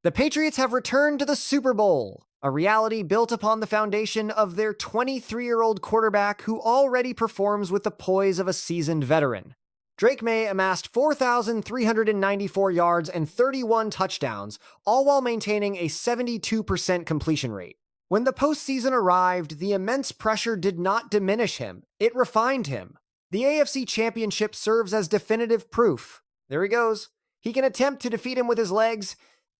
The Patriots have returned to the Super Bowl, a reality built upon the foundation of their 23-year-old quarterback who already performs with the poise of a seasoned veteran. Drake Maye amassed 4,394 yards and 31 touchdowns, all while maintaining a 72% completion rate. When the postseason arrived, the immense pressure did not diminish him, it refined him. The AFC Championship serves as definitive proof. There he goes. He can attempt to defeat him with his legs.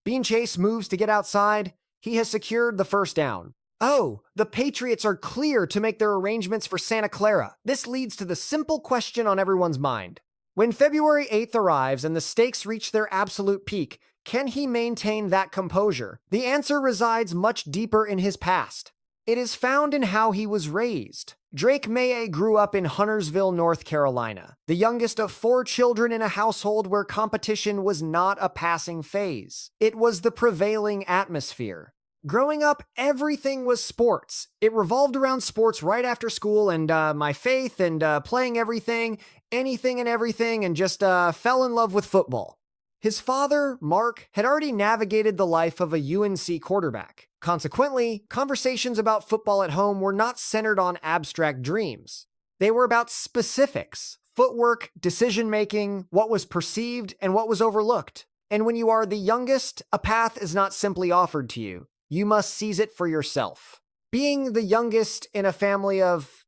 Bean Chase moves to get outside. He has secured the first down. Oh, the Patriots are clear to make their arrangements for Santa Clara. This leads to the simple question on everyone's mind. When February 8th arrives and the stakes reach their absolute peak, can he maintain that composure? The answer resides much deeper in his past. It is found in how he was raised. Drake Maye grew up in Huntersville, North Carolina, the youngest of 4 children in a household where competition was not a passing phase. It was the prevailing atmosphere. Growing up, everything was sports. It revolved around sports right after school and my faith and playing anything and everything, and just fell in love with football. His father, Mark, had already navigated the life of a UNC quarterback. Consequently, conversations about football at home were not centered on abstract dreams. They were about specifics, footwork, decision-making, what was perceived, and what was overlooked. And when you are the youngest, a path is not simply offered to you. You must seize it for yourself. Being the youngest in a family of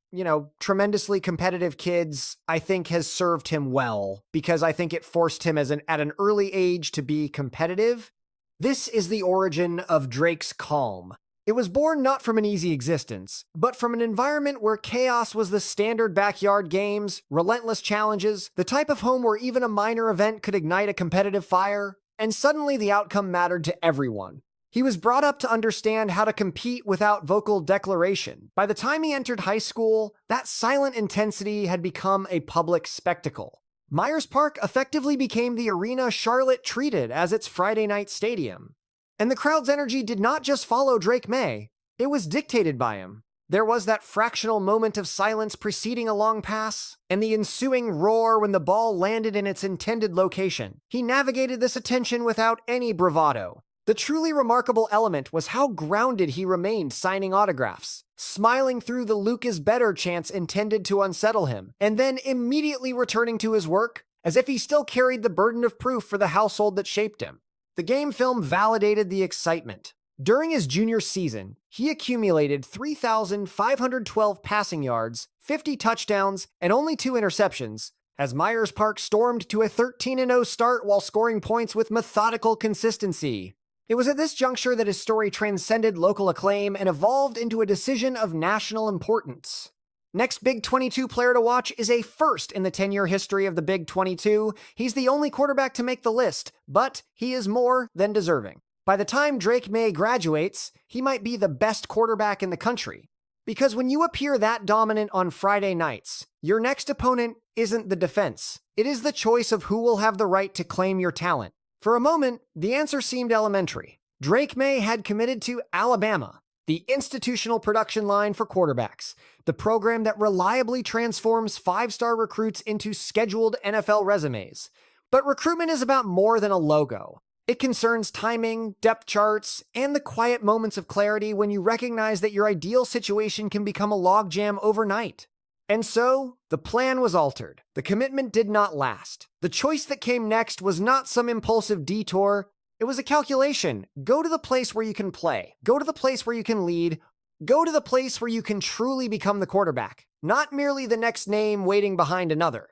tremendously competitive kids, I think has served him well, because I think it forced him at an early age to be competitive. This is the origin of Drake's calm. It was born not from an easy existence, but from an environment where chaos was the standard backyard games, relentless challenges, the type of home where even a minor event could ignite a competitive fire, and suddenly the outcome mattered to everyone. He was brought up to understand how to compete without vocal declaration. By the time he entered high school, that silent intensity had become a public spectacle. Myers Park effectively became the arena Charlotte treated as its Friday night stadium. And the crowd's energy did not just follow Drake Maye, it was dictated by him. There was that fractional moment of silence preceding a long pass, and the ensuing roar when the ball landed in its intended location. He navigated this attention without any bravado. The truly remarkable element was how grounded he remained signing autographs, smiling through the Luke is better chants intended to unsettle him, and then immediately returning to his work as if he still carried the burden of proof for the household that shaped him. The game film validated the excitement. During his junior season, he accumulated 3,512 passing yards, 50 touchdowns, and only 2 interceptions, as Myers Park stormed to a 13-0 start while scoring points with methodical consistency. It was at this juncture that his story transcended local acclaim and evolved into a decision of national importance. Next Big 22 player to watch is a first in the 10-year history of the Big 22. He's the only quarterback to make the list, but he is more than deserving. By the time Drake Maye graduates, he might be the best quarterback in the country. Because when you appear that dominant on Friday nights, your next opponent isn't the defense. It is the choice of who will have the right to claim your talent. For a moment, the answer seemed elementary. Drake Maye had committed to Alabama, the institutional production line for quarterbacks, the program that reliably transforms 5-star recruits into scheduled NFL resumes. But recruitment is about more than a logo. It concerns timing, depth charts, and the quiet moments of clarity when you recognize that your ideal situation can become a logjam overnight. And so, the plan was altered. The commitment did not last. The choice that came next was not some impulsive detour. It was a calculation. Go to the place where you can play. Go to the place where you can lead. Go to the place where you can truly become the quarterback, not merely the next name waiting behind another.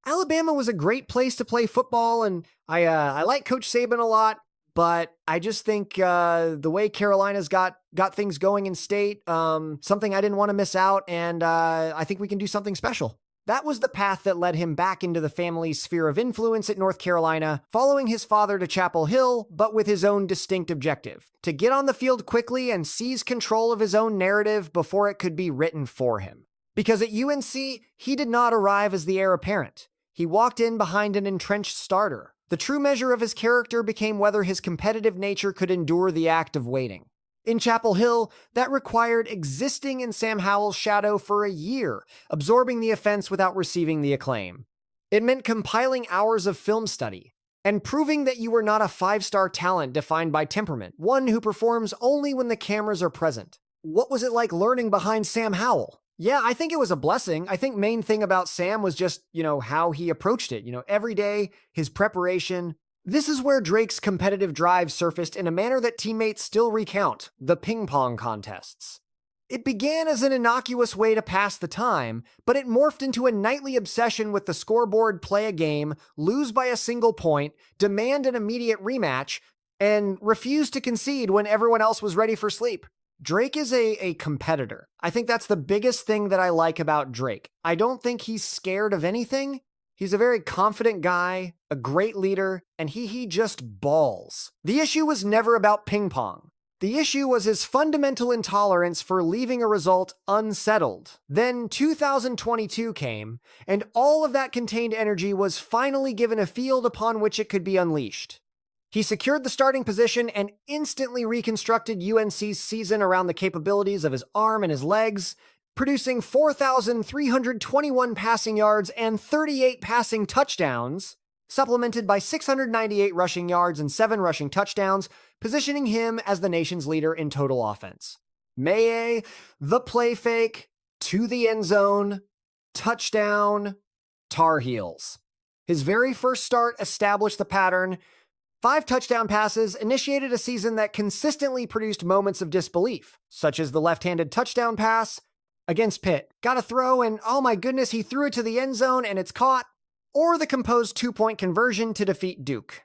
Alabama was a great place to play football, and I like Coach Saban a lot, but I just think the way Carolina's got things going in state, something I didn't want to miss out, and I think we can do something special. That was the path that led him back into the family's sphere of influence at North Carolina, following his father to Chapel Hill, but with his own distinct objective: to get on the field quickly and seize control of his own narrative before it could be written for him. Because at UNC, he did not arrive as the heir apparent. He walked in behind an entrenched starter. The true measure of his character became whether his competitive nature could endure the act of waiting. In Chapel Hill, that required existing in Sam Howell's shadow for a year, absorbing the offense without receiving the acclaim. It meant compiling hours of film study, and proving that you were not a five-star talent defined by temperament, one who performs only when the cameras are present. What was it like learning behind Sam Howell? Yeah, I think it was a blessing. I think main thing about Sam was just, how he approached it. Every day, his preparation. This is where Drake's competitive drive surfaced in a manner that teammates still recount, the ping pong contests. It began as an innocuous way to pass the time, but it morphed into a nightly obsession with the scoreboard, play a game, lose by a single point, demand an immediate rematch, and refuse to concede when everyone else was ready for sleep. Drake is a competitor. I think that's the biggest thing that I like about Drake. I don't think he's scared of anything. He's a very confident guy, a great leader, and he just balls. The issue was never about ping pong. The issue was his fundamental intolerance for leaving a result unsettled. Then 2022 came, and all of that contained energy was finally given a field upon which it could be unleashed. He secured the starting position and instantly reconstructed UNC's season around the capabilities of his arm and his legs, producing 4,321 passing yards and 38 passing touchdowns, supplemented by 698 rushing yards and 7 rushing touchdowns, positioning him as the nation's leader in total offense. Maye, the play fake, to the end zone, touchdown, Tar Heels. His very first start established the pattern. 5 touchdown passes initiated a season that consistently produced moments of disbelief, such as the left-handed touchdown pass against Pitt. Got a throw and, oh my goodness, he threw it to the end zone and it's caught. Or the composed 2-point conversion to defeat Duke.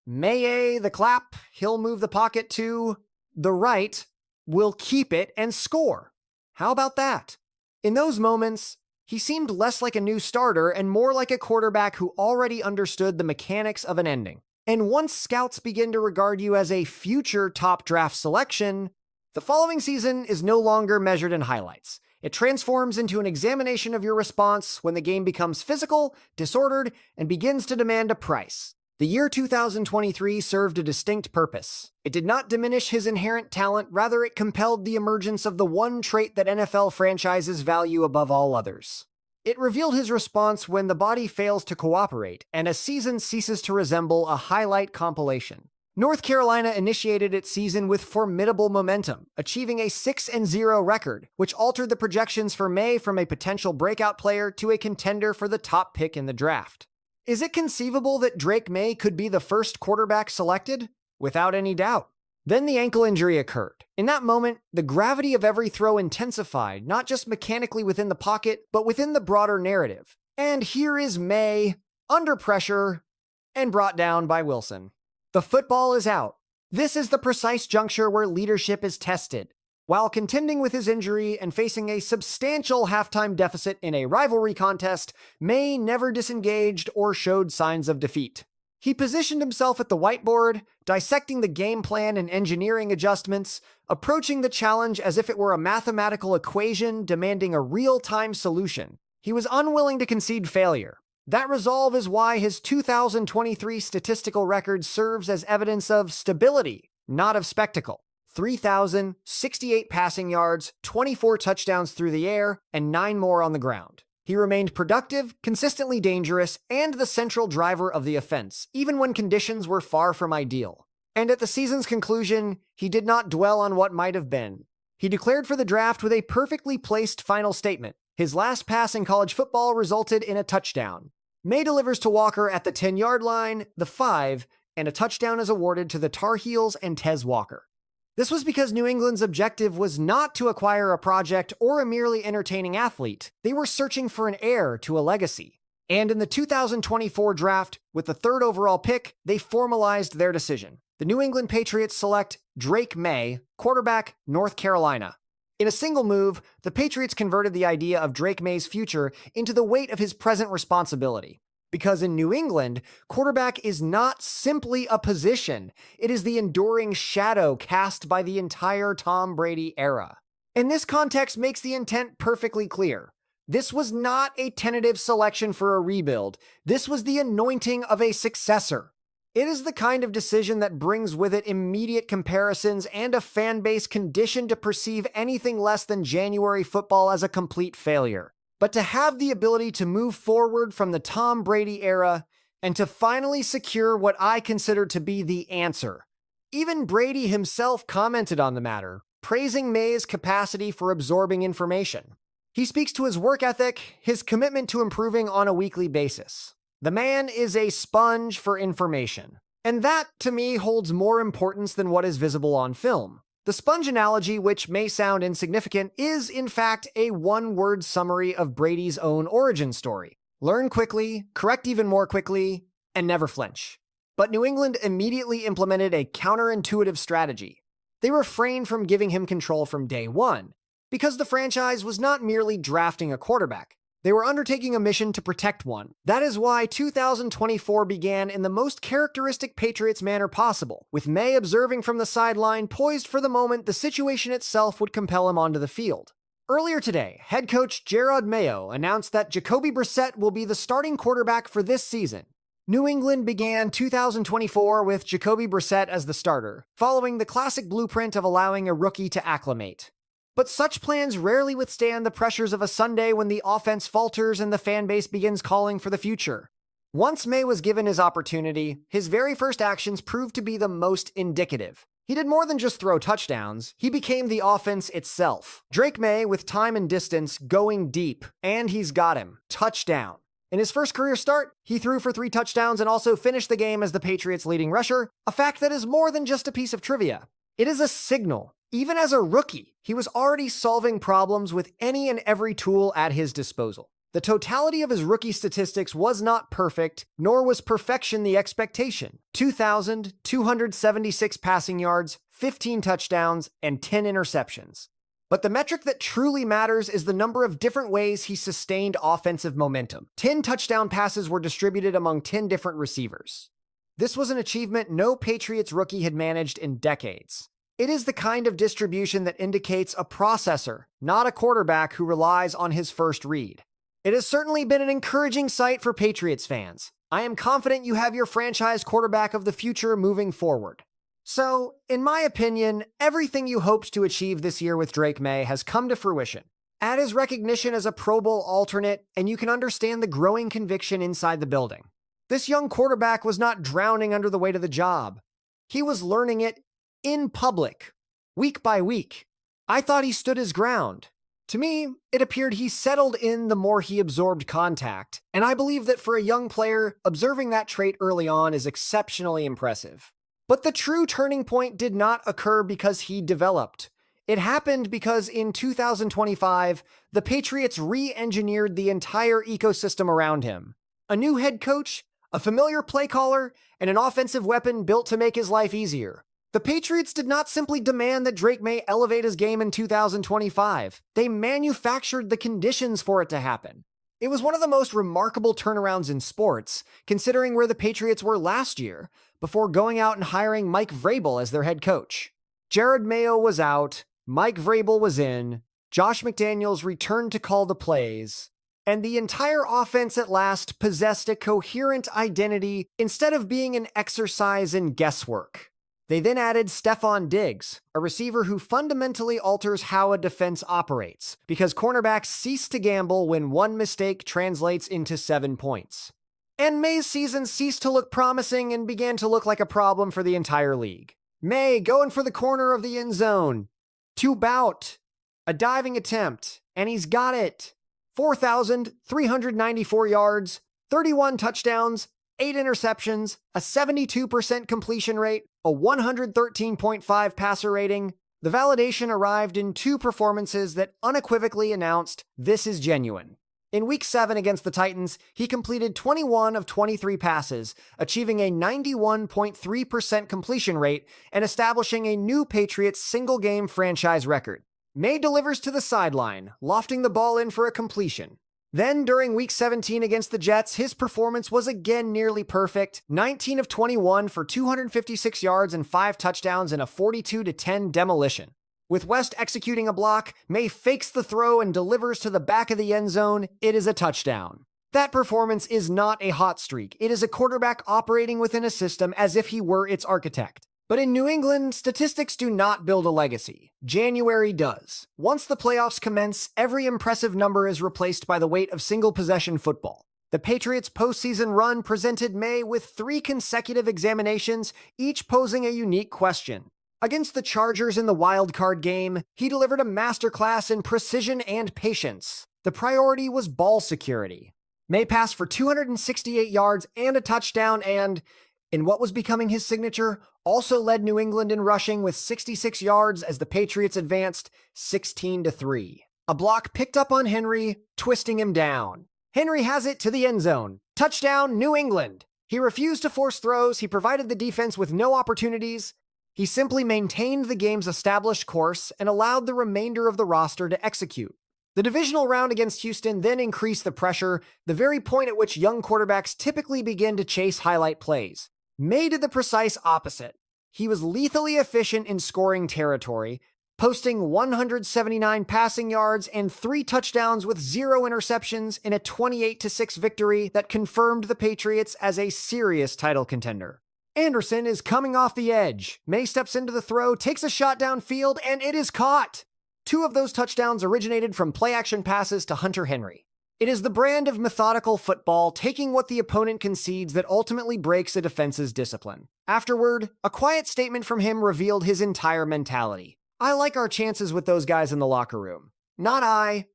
Maye, the clap, he'll move the pocket to the right, will keep it and score. How about that? In those moments, he seemed less like a new starter and more like a quarterback who already understood the mechanics of an ending. And once scouts begin to regard you as a future top draft selection, the following season is no longer measured in highlights. It transforms into an examination of your response when the game becomes physical, disordered, and begins to demand a price. The year 2023 served a distinct purpose. It did not diminish his inherent talent, rather it compelled the emergence of the one trait that NFL franchises value above all others. It revealed his response when the body fails to cooperate, and a season ceases to resemble a highlight compilation. North Carolina initiated its season with formidable momentum, achieving a 6-0 record, which altered the projections for Maye from a potential breakout player to a contender for the top pick in the draft. Is it conceivable that Drake Maye could be the first quarterback selected? Without any doubt. Then the ankle injury occurred. In that moment, the gravity of every throw intensified, not just mechanically within the pocket, but within the broader narrative. And here is Maye, under pressure, and brought down by Wilson. The football is out. This is the precise juncture where leadership is tested. While contending with his injury and facing a substantial halftime deficit in a rivalry contest, Maye never disengaged or showed signs of defeat. He positioned himself at the whiteboard, dissecting the game plan and engineering adjustments, approaching the challenge as if it were a mathematical equation demanding a real-time solution. He was unwilling to concede failure. That resolve is why his 2023 statistical record serves as evidence of stability, not of spectacle. 3,068 passing yards, 24 touchdowns through the air, and 9 more on the ground. He remained productive, consistently dangerous, and the central driver of the offense, even when conditions were far from ideal. And at the season's conclusion, he did not dwell on what might have been. He declared for the draft with a perfectly placed final statement. His last pass in college football resulted in a touchdown. Maye delivers to Walker at the 10-yard line, the 5, and a touchdown is awarded to the Tar Heels and Tez Walker. This was because New England's objective was not to acquire a project or a merely entertaining athlete. They were searching for an heir to a legacy. And in the 2024 draft, with the 3rd overall pick, they formalized their decision. The New England Patriots select Drake Maye, quarterback, North Carolina. In a single move, the Patriots converted the idea of Drake Maye's future into the weight of his present responsibility. Because in New England, quarterback is not simply a position. It is the enduring shadow cast by the entire Tom Brady era. And this context makes the intent perfectly clear. This was not a tentative selection for a rebuild. This was the anointing of a successor. It is the kind of decision that brings with it immediate comparisons and a fan base conditioned to perceive anything less than January football as a complete failure. But to have the ability to move forward from the Tom Brady era and to finally secure what I consider to be the answer. Even Brady himself commented on the matter, praising Maye's capacity for absorbing information. He speaks to his work ethic, his commitment to improving on a weekly basis. The man is a sponge for information. And that, to me, holds more importance than what is visible on film. The sponge analogy, which may sound insignificant, is in fact a one-word summary of Brady's own origin story. Learn quickly, correct even more quickly, and never flinch. But New England immediately implemented a counterintuitive strategy. They refrained from giving him control from day one, because the franchise was not merely drafting a quarterback. They were undertaking a mission to protect one. That is why 2024 began in the most characteristic Patriots manner possible, with Maye observing from the sideline, poised for the moment the situation itself would compel him onto the field. Earlier today, head coach Jerod Mayo announced that Jacoby Brissett will be the starting quarterback for this season. New England began 2024 with Jacoby Brissett as the starter, following the classic blueprint of allowing a rookie to acclimate. But such plans rarely withstand the pressures of a Sunday when the offense falters and the fan base begins calling for the future. Once Maye was given his opportunity, his very first actions proved to be the most indicative. He did more than just throw touchdowns, he became the offense itself. Drake Maye, with time and distance, going deep, and he's got him. Touchdown. In his first career start, he threw for 3 touchdowns and also finished the game as the Patriots' leading rusher, a fact that is more than just a piece of trivia. It is a signal. Even as a rookie, he was already solving problems with any and every tool at his disposal. The totality of his rookie statistics was not perfect, nor was perfection the expectation. 2,276 passing yards, 15 touchdowns, and 10 interceptions. But the metric that truly matters is the number of different ways he sustained offensive momentum. 10 touchdown passes were distributed among 10 different receivers. This was an achievement no Patriots rookie had managed in decades. It is the kind of distribution that indicates a processor, not a quarterback who relies on his first read. It has certainly been an encouraging sight for Patriots fans. I am confident you have your franchise quarterback of the future moving forward. So, in my opinion, everything you hoped to achieve this year with Drake Maye has come to fruition. Add his recognition as a Pro Bowl alternate, and you can understand the growing conviction inside the building. This young quarterback was not drowning under the weight of the job. He was learning it in public, week by week. I thought he stood his ground. To me, it appeared he settled in the more he absorbed contact, and I believe that for a young player, observing that trait early on is exceptionally impressive. But the true turning point did not occur because he developed. It happened because in 2025, the Patriots re-engineered the entire ecosystem around him. A new head coach, a familiar play caller, and an offensive weapon built to make his life easier. The Patriots did not simply demand that Drake Maye elevate his game in 2025. They manufactured the conditions for it to happen. It was one of the most remarkable turnarounds in sports, considering where the Patriots were last year, before going out and hiring Mike Vrabel as their head coach. Jerod Mayo was out, Mike Vrabel was in, Josh McDaniels returned to call the plays, and the entire offense at last possessed a coherent identity instead of being an exercise in guesswork. They then added Stephon Diggs, a receiver who fundamentally alters how a defense operates, because cornerbacks cease to gamble when one mistake translates into 7 points. And Maye's season ceased to look promising and began to look like a problem for the entire league. Maye going for the corner of the end zone. 2 bout. A diving attempt. And he's got it. 4,394 yards, 31 touchdowns, 8 interceptions, a 72% completion rate, a 113.5 passer rating. The validation arrived in 2 performances that unequivocally announced this is genuine. In Week 7 against the Titans, he completed 21 of 23 passes, achieving a 91.3% completion rate and establishing a new Patriots single-game franchise record. Maye delivers to the sideline, lofting the ball in for a completion. Then, during Week 17 against the Jets, his performance was again nearly perfect, 19 of 21 for 256 yards and 5 touchdowns in a 42-10 demolition. With West executing a block, Maye fakes the throw and delivers to the back of the end zone. It is a touchdown. That performance is not a hot streak. It is a quarterback operating within a system as if he were its architect. But in New England, statistics do not build a legacy. January does. Once the playoffs commence, every impressive number is replaced by the weight of single-possession football. The Patriots' postseason run presented Maye with 3 consecutive examinations, each posing a unique question. Against the Chargers in the wildcard game, he delivered a masterclass in precision and patience. The priority was ball security. Maye passed for 268 yards and a touchdown and, in what was becoming his signature, also led New England in rushing with 66 yards as the Patriots advanced 16-3. A block picked up on Henry, twisting him down. Henry has it to the end zone. Touchdown, New England! He refused to force throws, he provided the defense with no opportunities. He simply maintained the game's established course and allowed the remainder of the roster to execute. The divisional round against Houston then increased the pressure, the very point at which young quarterbacks typically begin to chase highlight plays. Maye did the precise opposite. He was lethally efficient in scoring territory, posting 179 passing yards and 3 touchdowns with 0 interceptions in a 28-6 victory that confirmed the Patriots as a serious title contender. Anderson is coming off the edge. Maye steps into the throw, takes a shot downfield, and it is caught. 2 of those touchdowns originated from play-action passes to Hunter Henry. It is the brand of methodical football, taking what the opponent concedes, that ultimately breaks a defense's discipline. Afterward, a quiet statement from him revealed his entire mentality. I like our chances with those guys in the locker room. Not I,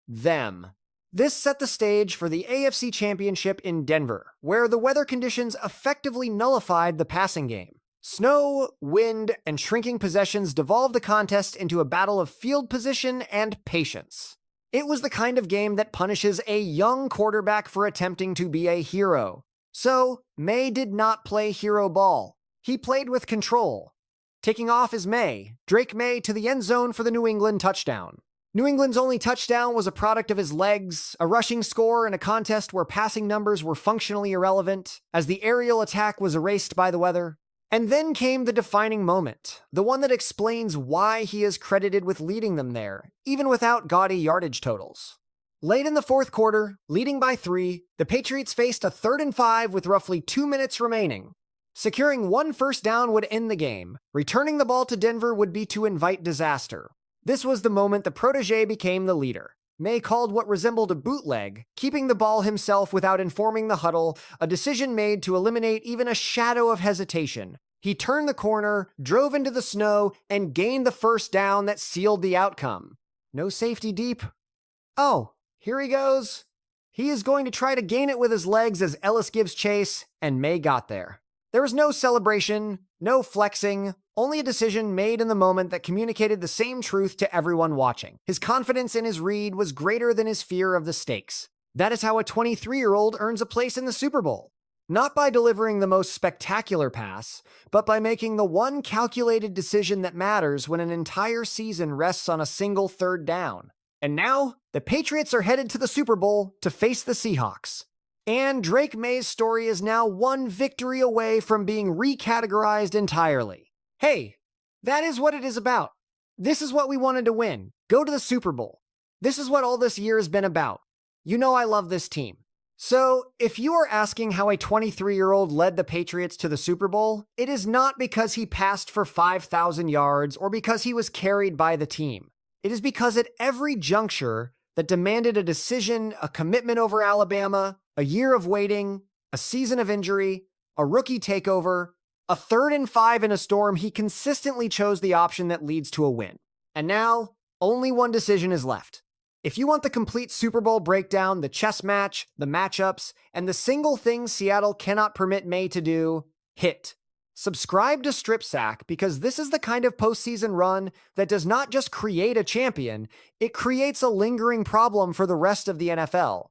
them. This set the stage for the AFC Championship in Denver, where the weather conditions effectively nullified the passing game. Snow, wind, and shrinking possessions devolved the contest into a battle of field position and patience. It was the kind of game that punishes a young quarterback for attempting to be a hero. So, Maye did not play hero ball. He played with control. Taking off is Maye, Drake Maye to the end zone for the New England touchdown. New England's only touchdown was a product of his legs, a rushing score in a contest where passing numbers were functionally irrelevant, as the aerial attack was erased by the weather. And then came the defining moment, the one that explains why he is credited with leading them there, even without gaudy yardage totals. Late in the fourth quarter, leading by 3, the Patriots faced a 3rd and 5 with roughly 2 minutes remaining. Securing 1 first down would end the game. Returning the ball to Denver would be to invite disaster. This was the moment the protege became the leader. Maye called what resembled a bootleg, keeping the ball himself without informing the huddle, a decision made to eliminate even a shadow of hesitation. He turned the corner, drove into the snow, and gained the first down that sealed the outcome. No safety deep. Oh, here he goes. He is going to try to gain it with his legs as Ellis gives chase, and Maye got there. There was no celebration, no flexing, only a decision made in the moment that communicated the same truth to everyone watching. His confidence in his read was greater than his fear of the stakes. That is how a 23-year-old earns a place in the Super Bowl. Not by delivering the most spectacular pass, but by making the one calculated decision that matters when an entire season rests on a single 3rd down. And now, the Patriots are headed to the Super Bowl to face the Seahawks. And Drake Maye's story is now 1 victory away from being recategorized entirely. Hey, that is what it is about. This is what we wanted to win. Go to the Super Bowl. This is what all this year has been about. You know I love this team. So, if you are asking how a 23-year-old led the Patriots to the Super Bowl, it is not because he passed for 5,000 yards or because he was carried by the team. It is because at every juncture that demanded a decision, a commitment over Alabama, a year of waiting, a season of injury, a rookie takeover, a 3rd and 5 in a storm, he consistently chose the option that leads to a win. And now, only one decision is left. If you want the complete Super Bowl breakdown, the chess match, the matchups, and the single thing Seattle cannot permit Maye to do, hit. Subscribe to Strip Sack because this is the kind of postseason run that does not just create a champion, it creates a lingering problem for the rest of the NFL.